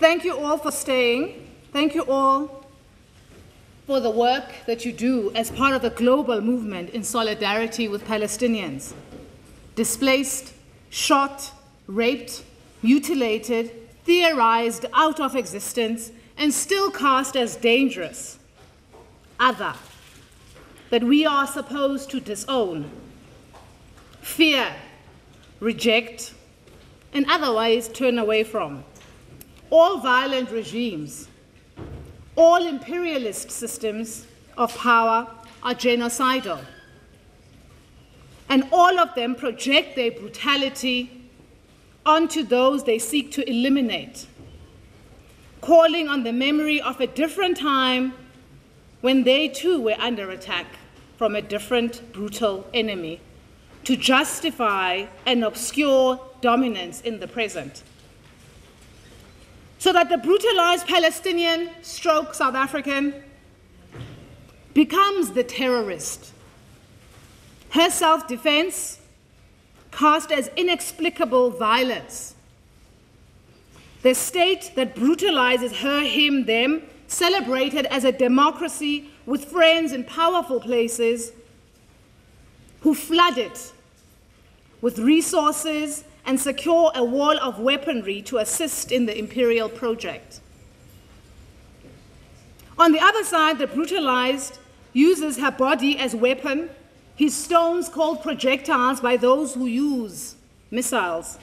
Thank you all for staying. Thank you all for the work that you do as part of the global movement in solidarity with Palestinians. Displaced, shot, raped, mutilated, theorized out of existence, and still cast as dangerous, other, that we are supposed to disown, fear, reject, and otherwise turn away from. All violent regimes, all imperialist systems of power are genocidal, and all of them project their brutality onto those they seek to eliminate, calling on the memory of a different time when they too were under attack from a different brutal enemy to justify an obscure dominance in the present. So that the brutalized Palestinian stroke South African becomes the terrorist. Her self-defense cast as inexplicable violence. The state that brutalizes her, him, them, celebrated as a democracy with friends in powerful places who flood it with resources and secure a wall of weaponry to assist in the imperial project. On the other side, the brutalized uses her body as weapon, his stones called projectiles by those who use missiles.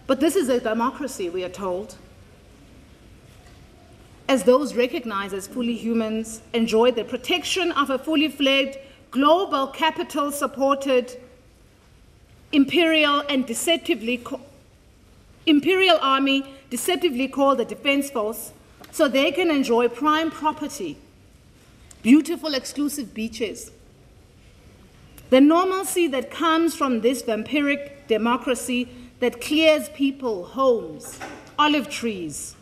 But this is a democracy, we are told, as those recognized as fully humans enjoy the protection of a fully fledged global capital-supported imperial army, deceptively called the Defense Force, so they can enjoy prime property, beautiful exclusive beaches. The normalcy that comes from this vampiric democracy that clears people, homes, olive trees,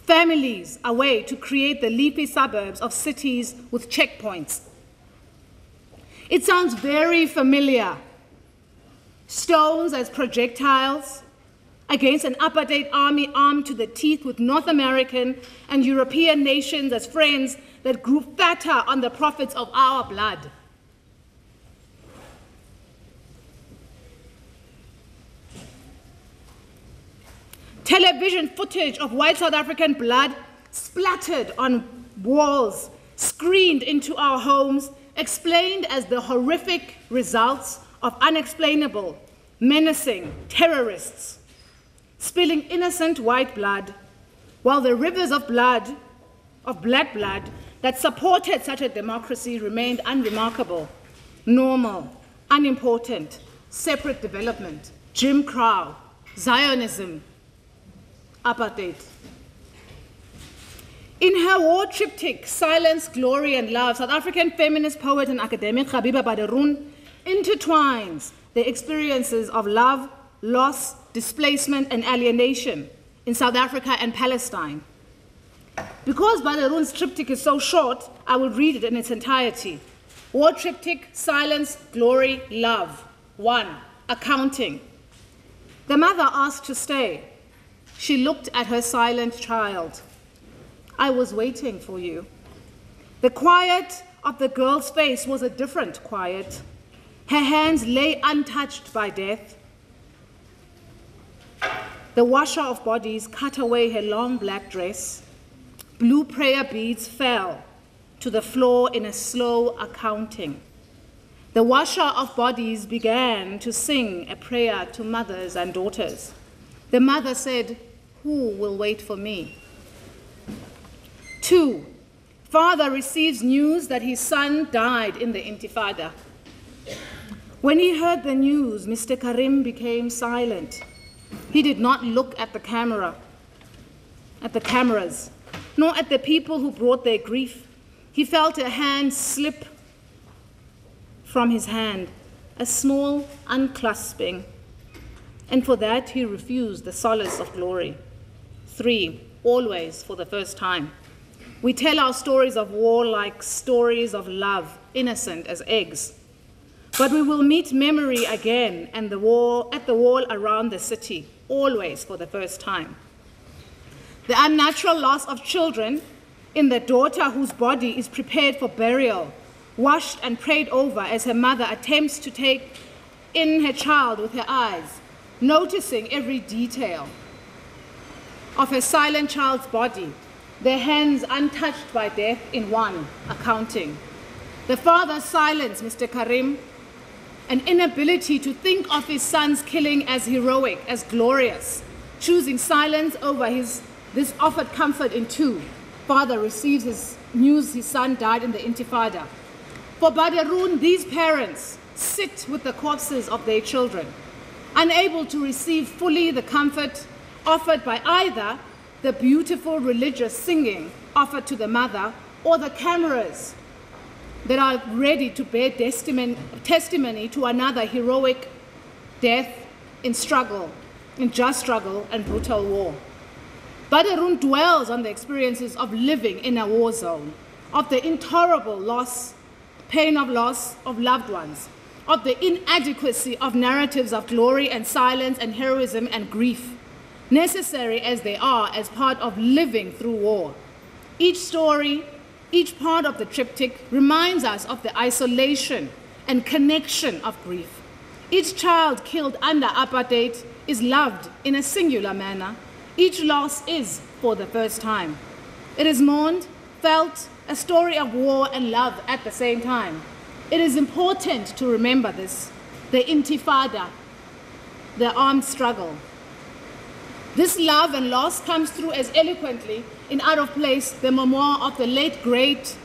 families away to create the leafy suburbs of cities with checkpoints. It sounds very familiar. Stones as projectiles against an apartheid army armed to the teeth with North American and European nations as friends that grew fatter on the profits of our blood. Television footage of white South African blood splattered on walls, screened into our homes, explained as the horrific results of unexplainable, menacing terrorists spilling innocent white blood, while the rivers of blood, of black blood, that supported such a democracy remained unremarkable, normal, unimportant, separate development, Jim Crow, Zionism, apartheid. In her war triptych, Silence, Glory, and Love, South African feminist poet and academic Habiba Baderun intertwines the experiences of love, loss, displacement, and alienation in South Africa and Palestine. Because Baderun's triptych is so short, I will read it in its entirety. War triptych, Silence, Glory, Love. 1. Accounting. The mother asked to stay. She looked at her silent child. I was waiting for you. The quiet of the girl's face was a different quiet. Her hands lay untouched by death. The washer of bodies cut away her long black dress. Blue prayer beads fell to the floor in a slow accounting. The washer of bodies began to sing a prayer to mothers and daughters. The mother said, "Who will wait for me?" 2. Father receives news that his son died in the Intifada. When he heard the news, Mr. Karim became silent. He did not look at the cameras, nor at the people who brought their grief. He felt a hand slip from his hand, a small unclasping, and for that he refused the solace of glory. 3. Always for the first time. We tell our stories of war like stories of love, innocent as eggs. But we will meet memory again and at the wall around the city. always for the first time. The unnatural loss of children in the daughter whose body is prepared for burial, washed and prayed over as her mother attempts to take in her child with her eyes, noticing every detail of her silent child's body, their hands untouched by death in one, accounting. The father's silence, Mr. Karim, an inability to think of his son's killing as heroic, as glorious, choosing silence over this offered comfort in two. Father receives his news his son died in the Intifada. For Badarun, these parents sit with the corpses of their children, unable to receive fully the comfort offered by either the beautiful religious singing offered to the mother or the cameras that are ready to bear testimony to another heroic death in struggle, in just struggle and brutal war. Badarun dwells on the experiences of living in a war zone, of the intolerable loss, pain of loss of loved ones, of the inadequacy of narratives of glory and silence and heroism and grief, necessary as they are as part of living through war. Each story, each part of the triptych reminds us of the isolation and connection of grief. Each child killed under apartheid is loved in a singular manner. Each loss is for the first time. It is mourned, felt, a story of war and love at the same time. It is important to remember this, the Intifada, the armed struggle. This love and loss comes through as eloquently in Out of Place, the memoir of the late, great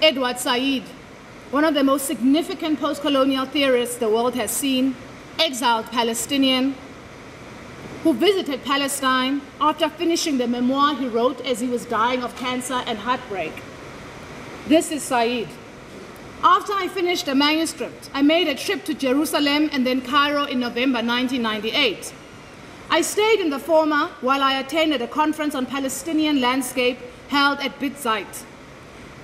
Edward Said, one of the most significant post-colonial theorists the world has seen, exiled Palestinian, who visited Palestine after finishing the memoir he wrote as he was dying of cancer and heartbreak. This is Said. After I finished the manuscript, I made a trip to Jerusalem and then Cairo in November 1998. I stayed in the former while I attended a conference on Palestinian landscape held at Bitzeit.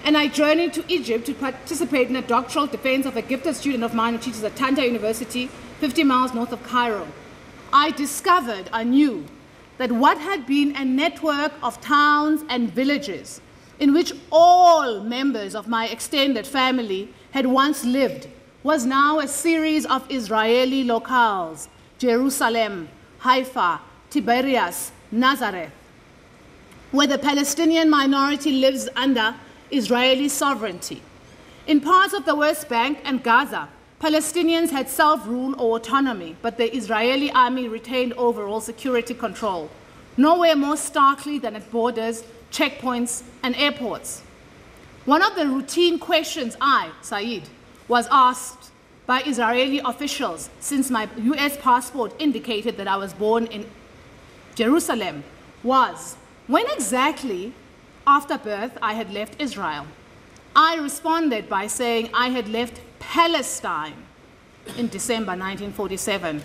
And I journeyed to Egypt to participate in a doctoral defense of a gifted student of mine who teaches at Tanta University, 50 miles north of Cairo. I discovered anew that what had been a network of towns and villages in which all members of my extended family had once lived was now a series of Israeli locales, Jerusalem, Haifa, Tiberias, Nazareth, where the Palestinian minority lives under Israeli sovereignty. In parts of the West Bank and Gaza, Palestinians had self-rule or autonomy, but the Israeli army retained overall security control, nowhere more starkly than at borders, checkpoints, and airports. One of the routine questions I, Said, was asked by Israeli officials, since my US passport indicated that I was born in Jerusalem, was, when exactly after birth I had left Israel. I responded by saying I had left Palestine in December 1947,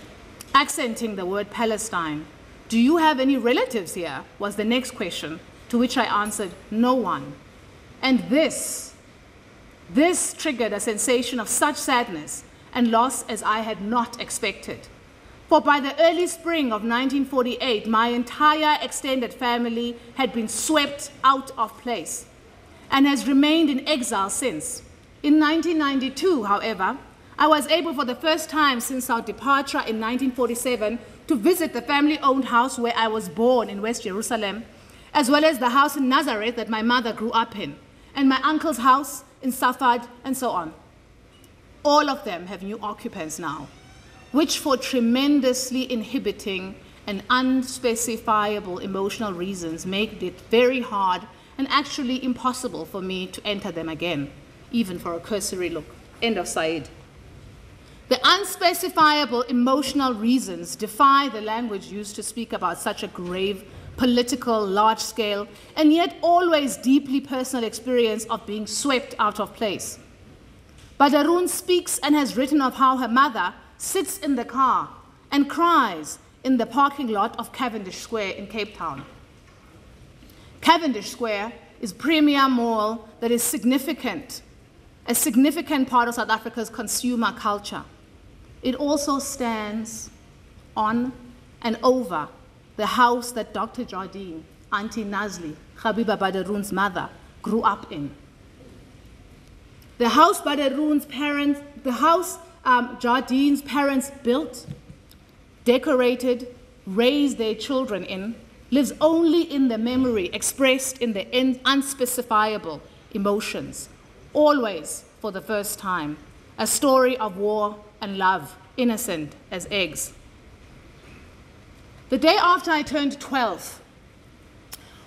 accenting the word Palestine. Do you have any relatives here? Was the next question, to which I answered, no one. And this triggered a sensation of such sadness and loss as I had not expected. For by the early spring of 1948, my entire extended family had been swept out of place and has remained in exile since. In 1992, however, I was able for the first time since our departure in 1947 to visit the family-owned house where I was born in West Jerusalem, as well as the house in Nazareth that my mother grew up in, and my uncle's house in Safad, and so on. All of them have new occupants now, which for tremendously inhibiting and unspecifiable emotional reasons make it very hard and actually impossible for me to enter them again, even for a cursory look. End of Said. The unspecifiable emotional reasons defy the language used to speak about such a grave, political, large-scale, and yet always deeply personal experience of being swept out of place. Badarun speaks and has written of how her mother sits in the car and cries in the parking lot of Cavendish Square in Cape Town. Cavendish Square is a premier mall that is significant, a significant part of South Africa's consumer culture. It also stands on and over the house that Dr. Jardine, Auntie Nazli, Habiba Badaroon's mother, grew up in. The house Jardine's parents built, decorated, raised their children in, lives only in the memory expressed in the unspecifiable emotions, always for the first time, a story of war and love, innocent as eggs. The day after I turned 12,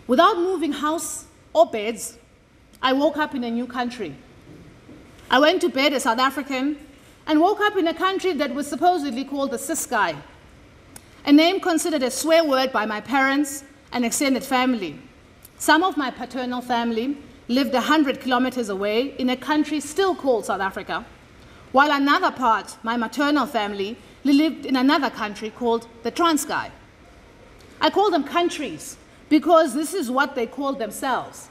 without moving house or beds, I woke up in a new country. I went to bed a South African and woke up in a country that was supposedly called the Ciskei, a name considered a swear word by my parents and extended family. Some of my paternal family lived 100 kilometers away in a country still called South Africa, while another part, my maternal family, lived in another country called the Transkei. I call them countries because this is what they called themselves.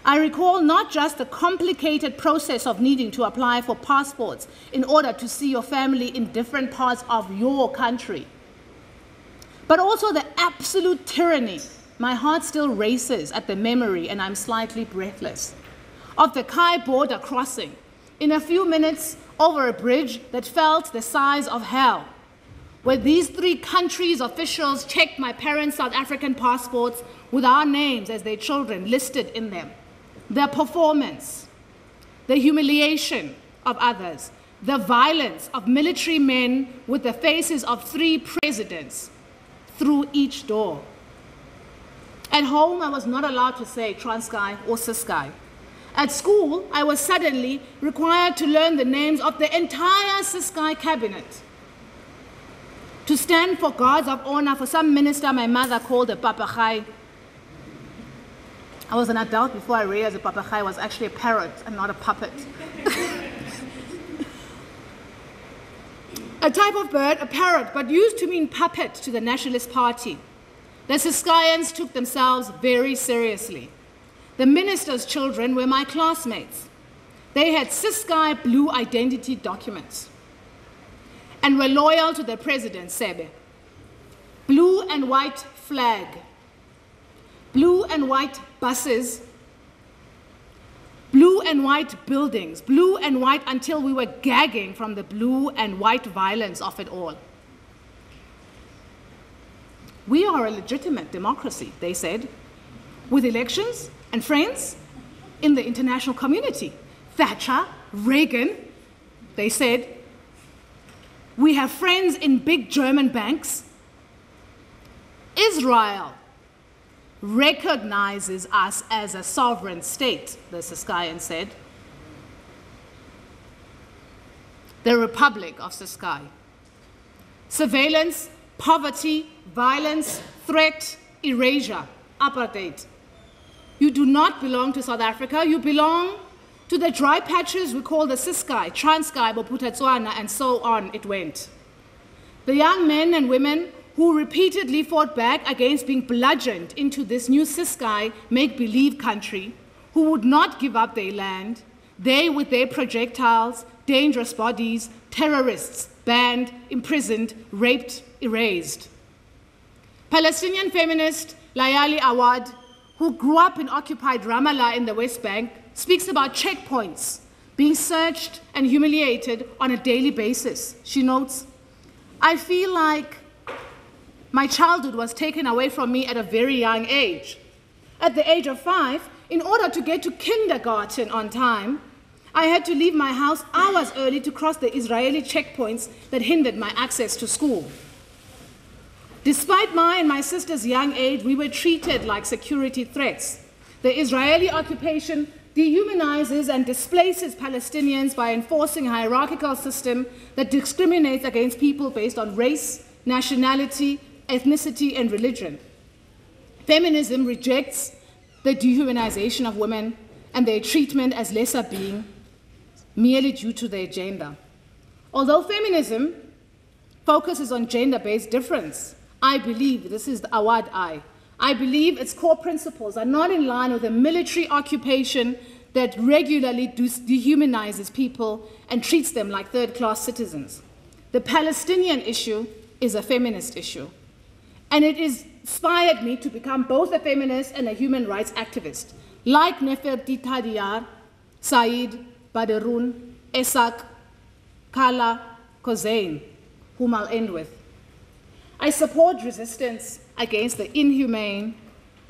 I recall not just the complicated process of needing to apply for passports in order to see your family in different parts of your country, but also the absolute tyranny. My heart still races at the memory, and I'm slightly breathless, of the Khai border crossing in a few minutes over a bridge that felt the size of hell, where these three countries' officials checked my parents' South African passports with our names as their children listed in them. Their performance, the humiliation of others, the violence of military men with the faces of 3 presidents through each door. At home, I was not allowed to say Transkei or Ciskei. At school, I was suddenly required to learn the names of the entire Ciskei cabinet, to stand for guards of honor for some minister my mother called a papagay. I was an adult before I realized a papagay was actually a parrot and not a puppet. A type of bird, a parrot, but used to mean puppet to the Nationalist Party. The Ciskeians took themselves very seriously. The minister's children were my classmates. They had Ciskei blue identity documents and were loyal to the president, Sebe. Blue and white flag, blue and white buses, blue and white buildings, blue and white until we were gagging from the blue and white violence of it all. We are a legitimate democracy, they said, with elections and friends in the international community. Thatcher, Reagan, they said. We have friends in big German banks. Israel recognizes us as a sovereign state, the Ciskeians said. The Republic of Ciskei. Surveillance, poverty, violence, threat, erasure, apartheid. You do not belong to South Africa, you belong to the dry patches we call the Ciskei, Transkei, Bophuthatswana, and so on it went. The young men and women who repeatedly fought back against being bludgeoned into this new Ciskei make-believe country, who would not give up their land, they with their projectiles, dangerous bodies, terrorists, banned, imprisoned, raped, erased. Palestinian feminist Layali Awad, who grew up in occupied Ramallah in the West Bank, speaks about checkpoints, being searched and humiliated on a daily basis. She notes, I feel like my childhood was taken away from me at a very young age. At the age of 5, in order to get to kindergarten on time, I had to leave my house hours early to cross the Israeli checkpoints that hindered my access to school. Despite my and my sister's young age, we were treated like security threats. The Israeli occupation dehumanizes and displaces Palestinians by enforcing a hierarchical system that discriminates against people based on race, nationality, ethnicity, and religion. Feminism rejects the dehumanization of women and their treatment as lesser being merely due to their gender. Although feminism focuses on gender-based difference, I believe, this is the Awad I believe its core principles are not in line with a military occupation that regularly dehumanizes people and treats them like third-class citizens. The Palestinian issue is a feminist issue. And it inspired me to become both a feminist and a human rights activist, like Nefertiti Tadiar, Said, Baderun, Esak, Kala, Kozain, whom I'll end with. I support resistance against the inhumane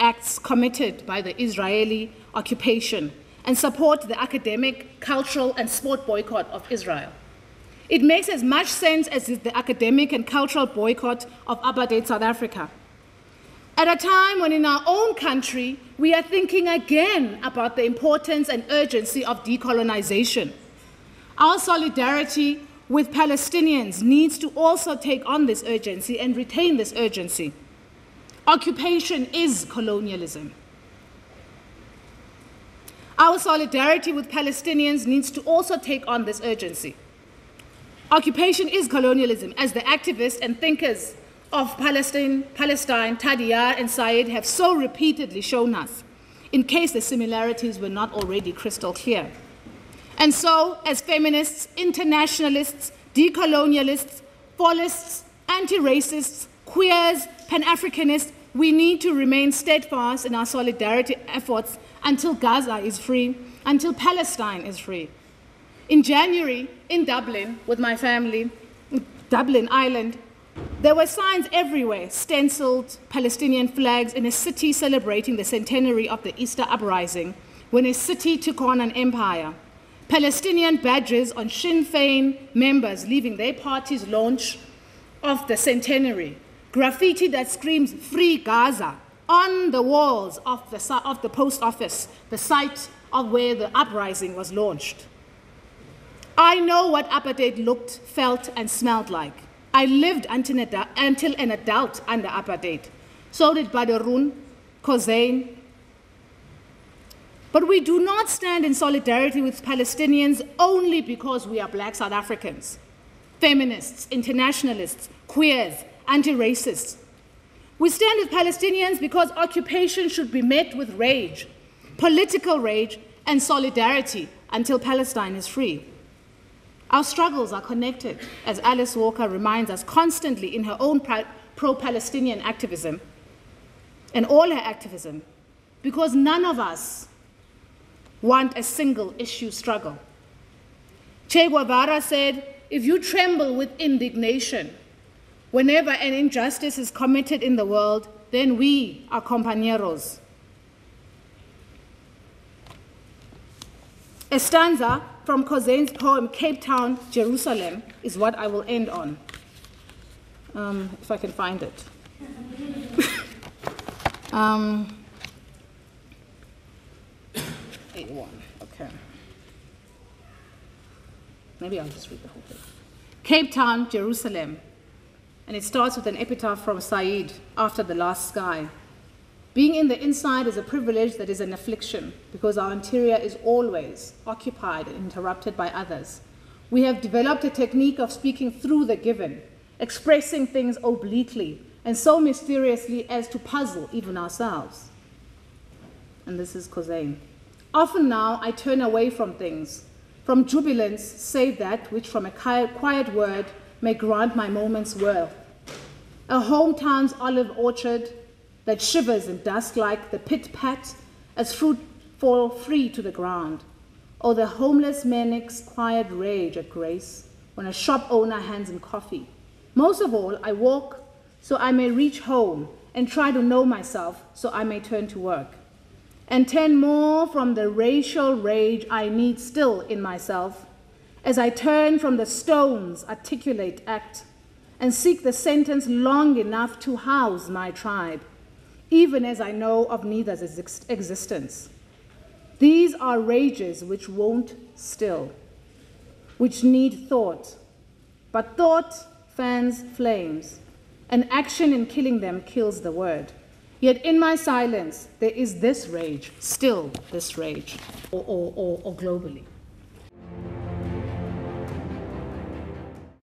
acts committed by the Israeli occupation and support the academic, cultural, and sport boycott of Israel. It makes as much sense as the academic and cultural boycott of apartheid South Africa. At a time when in our own country, we are thinking again about the importance and urgency of decolonization. Our solidarity with Palestinians needs to also take on this urgency and retain this urgency. Occupation is colonialism. Our solidarity with Palestinians needs to also take on this urgency. Occupation is colonialism, as the activists and thinkers of Palestine, Tadiar and Said have so repeatedly shown us, in case the similarities were not already crystal clear. And so, as feminists, internationalists, decolonialists, fallists, anti-racists, queers, Pan-Africanists, we need to remain steadfast in our solidarity efforts until Gaza is free, until Palestine is free. In January, in Dublin, with my family, Dublin, Ireland, there were signs everywhere, stenciled Palestinian flags in a city celebrating the centenary of the Easter Uprising, when a city took on an empire. Palestinian badges on Sinn Féin members leaving their party's launch of the centenary, graffiti that screams "Free Gaza" on the walls of the post office, the site of where the uprising was launched. I know what apartheid looked, felt, and smelled like. I lived until an adult under apartheid. So did Baderun, Kozain. But we do not stand in solidarity with Palestinians only because we are Black South Africans, feminists, internationalists, queers, anti-racists. We stand with Palestinians because occupation should be met with rage, political rage, and solidarity until Palestine is free. Our struggles are connected, as Alice Walker reminds us constantly in her own pro-Palestinian activism and all her activism, because none of us want a single issue struggle. Che Guevara said, "If you tremble with indignation whenever an injustice is committed in the world, then we are compañeros." A stanza from Kozain's poem, Cape Town, Jerusalem, is what I will end on, if I can find it. Okay. Maybe I'll just read the whole thing. Cape Town, Jerusalem, and it starts with an epitaph from Said after the last sky. Being in the inside is a privilege that is an affliction, because our interior is always occupied and interrupted by others. We have developed a technique of speaking through the given, expressing things obliquely and so mysteriously as to puzzle even ourselves. And this is Kozain. Often now I turn away from things, from jubilance, save that which from a quiet word may grant my moment's worth. A hometown's olive orchard that shivers in dust like the pit-pat as fruit fall free to the ground, or the homeless manic's quiet rage at grace when a shop owner hands him coffee. Most of all, I walk so I may reach home and try to know myself so I may turn to work, and turn more from the racial rage I need still in myself, as I turn from the stone's articulate act and seek the sentence long enough to house my tribe, even as I know of neither's existence. These are rages which won't still, which need thought, but thought fans flames, and action in killing them kills the word. Yet in my silence, there is this rage, still this rage, or globally.